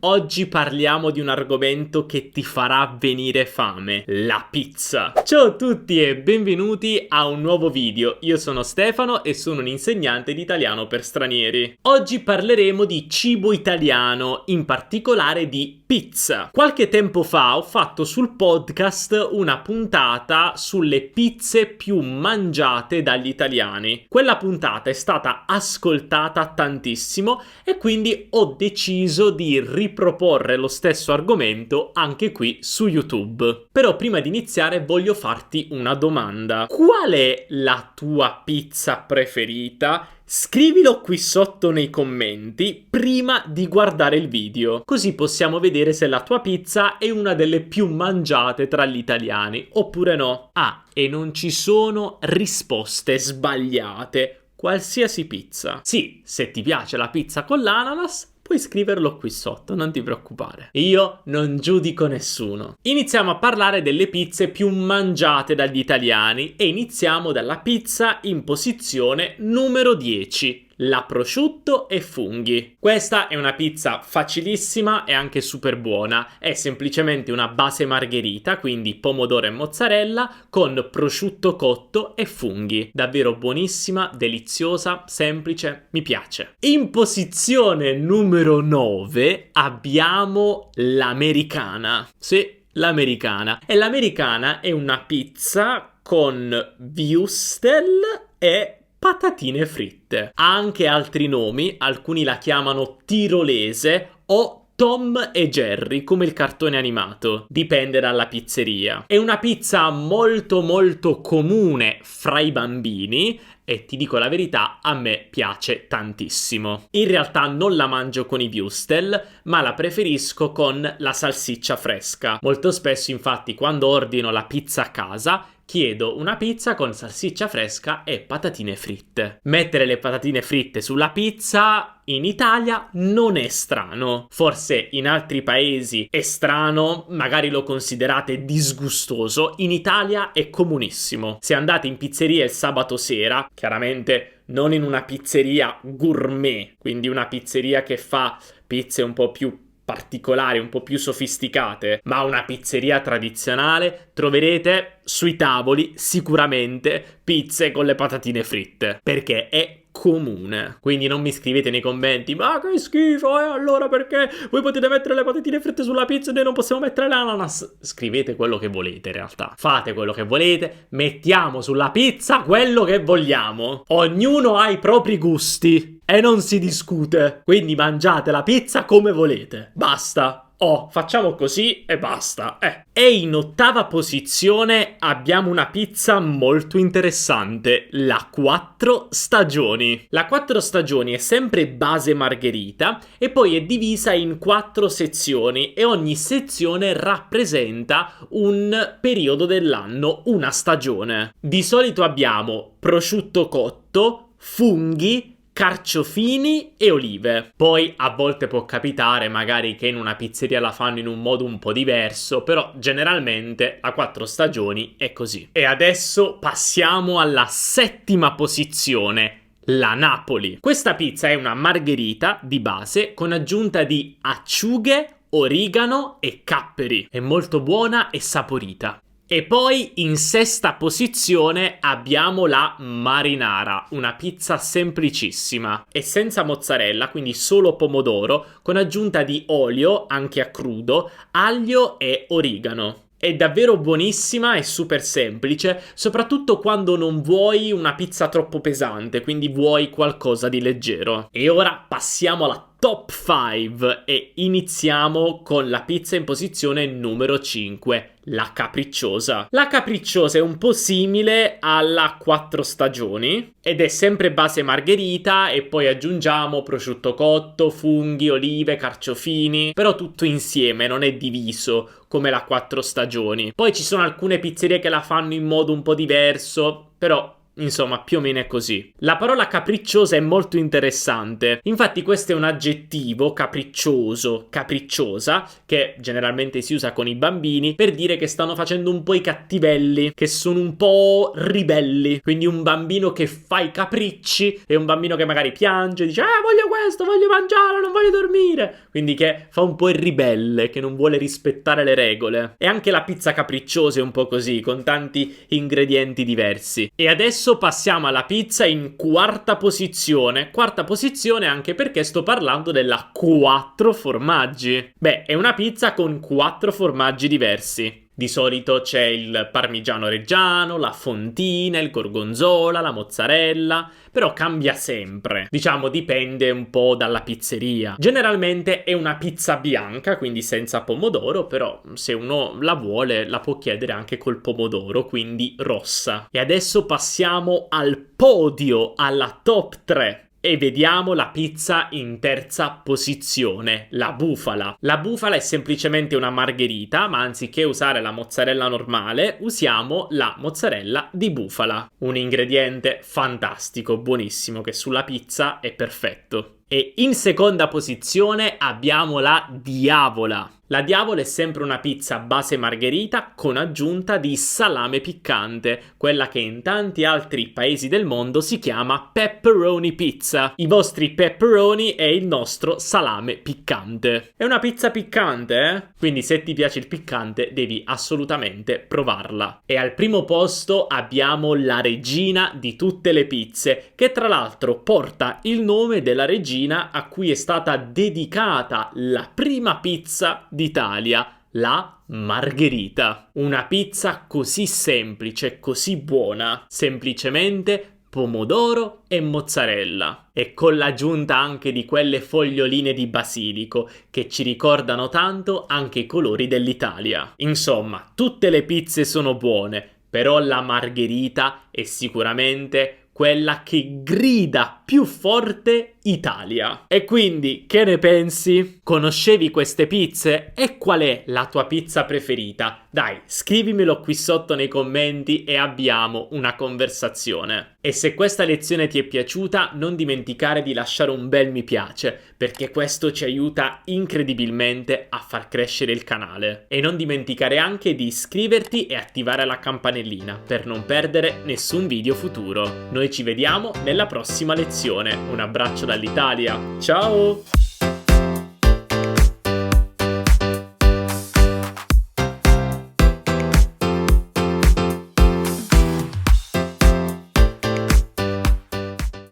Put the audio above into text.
Oggi parliamo di un argomento che ti farà venire fame, la pizza. Ciao a tutti e benvenuti a un nuovo video. Io sono Stefano e sono un insegnante di italiano per stranieri. Oggi parleremo di cibo italiano, in particolare di pizza. Qualche tempo fa ho fatto sul podcast una puntata sulle pizze più mangiate dagli italiani. Quella puntata è stata ascoltata tantissimo e quindi ho deciso di riproporre lo stesso argomento anche qui su YouTube. Però prima di iniziare voglio farti una domanda. Qual è la tua pizza preferita? Scrivilo qui sotto nei commenti prima di guardare il video, così possiamo vedere se la tua pizza è una delle più mangiate tra gli italiani oppure no. Ah, e non ci sono risposte sbagliate. Qualsiasi pizza. Sì, se ti piace la pizza con l'ananas, puoi scriverlo qui sotto, non ti preoccupare. Io non giudico nessuno. Iniziamo a parlare delle pizze più mangiate dagli italiani e iniziamo dalla pizza in posizione numero 10. La prosciutto e funghi. Questa è una pizza facilissima e anche super buona. È semplicemente una base margherita, quindi pomodoro e mozzarella, con prosciutto cotto e funghi. Davvero buonissima, deliziosa, semplice, mi piace. In posizione numero 9 abbiamo l'americana. Sì, l'americana. E l'americana è una pizza con wurstel e patatine fritte. Ha anche altri nomi, alcuni la chiamano tirolese o Tom e Jerry, come il cartone animato. Dipende dalla pizzeria. È una pizza molto comune fra i bambini e ti dico la verità, a me piace tantissimo. In realtà non la mangio con i wurstel, ma la preferisco con la salsiccia fresca. Molto spesso, infatti, quando ordino la pizza a casa, chiedo una pizza con salsiccia fresca e patatine fritte. Mettere le patatine fritte sulla pizza in Italia non è strano. Forse in altri paesi è strano, magari lo considerate disgustoso. In Italia è comunissimo. Se andate in pizzeria il sabato sera, chiaramente non in una pizzeria gourmet, quindi una pizzeria che fa pizze un po' più particolari, un po' più sofisticate, ma una pizzeria tradizionale, troverete sui tavoli sicuramente pizze con le patatine fritte, perché è comune. Quindi non mi scrivete nei commenti ma che schifo, allora perché voi potete mettere le patatine fritte sulla pizza e noi non possiamo mettere l'ananas? Scrivete quello che volete, in realtà fate quello che volete, mettiamo sulla pizza quello che vogliamo. Ognuno ha i propri gusti e non si discute, quindi mangiate la pizza come volete, basta. Facciamo così e basta. E in ottava posizione abbiamo una pizza molto interessante, la 4 stagioni. La 4 stagioni è sempre base margherita e poi è divisa in 4 sezioni e ogni sezione rappresenta un periodo dell'anno, una stagione. Di solito abbiamo prosciutto cotto, funghi, carciofini e olive. Poi a volte può capitare magari che in una pizzeria la fanno in un modo un po' diverso, però generalmente a 4 stagioni è così. E adesso passiamo alla settima posizione, la Napoli. Questa pizza è una margherita di base con aggiunta di acciughe, origano e capperi. È molto buona e saporita. E poi in sesta posizione abbiamo la marinara, una pizza semplicissima e senza mozzarella, quindi solo pomodoro, con aggiunta di olio, anche a crudo, aglio e origano. È davvero buonissima e super semplice, soprattutto quando non vuoi una pizza troppo pesante, quindi vuoi qualcosa di leggero. E ora passiamo alla top 5 e iniziamo con la pizza in posizione numero 5, la capricciosa. La capricciosa è un po' simile alla 4 stagioni ed è sempre base margherita e poi aggiungiamo prosciutto cotto, funghi, olive, carciofini, però tutto insieme, non è diviso come la 4 stagioni. Poi ci sono alcune pizzerie che la fanno in modo un po' diverso, però Insomma, più o meno è così. La parola capricciosa è molto interessante. Infatti questo è un aggettivo, capriccioso, capricciosa, che generalmente si usa con i bambini per dire che stanno facendo un po' i cattivelli, che sono un po' ribelli. Quindi un bambino che fa i capricci è un bambino che magari piange, dice voglio questo, voglio mangiare, non voglio dormire. Quindi che fa un po' il ribelle, che non vuole rispettare le regole. E anche la pizza capricciosa è un po' così, con tanti ingredienti diversi. E adesso passiamo alla pizza in quarta posizione. Quarta posizione anche perché sto parlando della 4 formaggi. Beh, è una pizza con 4 formaggi diversi. Di solito c'è il parmigiano reggiano, la fontina, il gorgonzola, la mozzarella, però cambia sempre. Diciamo, dipende un po' dalla pizzeria. Generalmente è una pizza bianca, quindi senza pomodoro, però se uno la vuole la può chiedere anche col pomodoro, quindi rossa. E adesso passiamo al podio, alla top 3. E vediamo la pizza in terza posizione, la bufala. La bufala è semplicemente una margherita, ma anziché usare la mozzarella normale, usiamo la mozzarella di bufala. Un ingrediente fantastico, buonissimo, che sulla pizza è perfetto. E in seconda posizione abbiamo la diavola. La diavola è sempre una pizza a base margherita con aggiunta di salame piccante, quella che in tanti altri paesi del mondo si chiama pepperoni pizza. I vostri pepperoni è il nostro salame piccante. È una pizza piccante, eh? Quindi se ti piace il piccante devi assolutamente provarla. E al primo posto abbiamo la regina di tutte le pizze, che tra l'altro porta il nome della regina a cui è stata dedicata la prima pizza d'Italia, la margherita. Una pizza così semplice, così buona, semplicemente pomodoro e mozzarella, e con l'aggiunta anche di quelle foglioline di basilico che ci ricordano tanto anche i colori dell'Italia. Insomma, tutte le pizze sono buone, però la margherita è sicuramente quella che grida più forte Italia. E quindi, che ne pensi? Conoscevi queste pizze? E qual è la tua pizza preferita? Dai, scrivimelo qui sotto nei commenti e abbiamo una conversazione. E se questa lezione ti è piaciuta, non dimenticare di lasciare un bel mi piace, perché questo ci aiuta incredibilmente a far crescere il canale. E non dimenticare anche di iscriverti e attivare la campanellina per non perdere nessun video futuro. Noi ci vediamo nella prossima lezione. Un abbraccio dall'Italia. Ciao!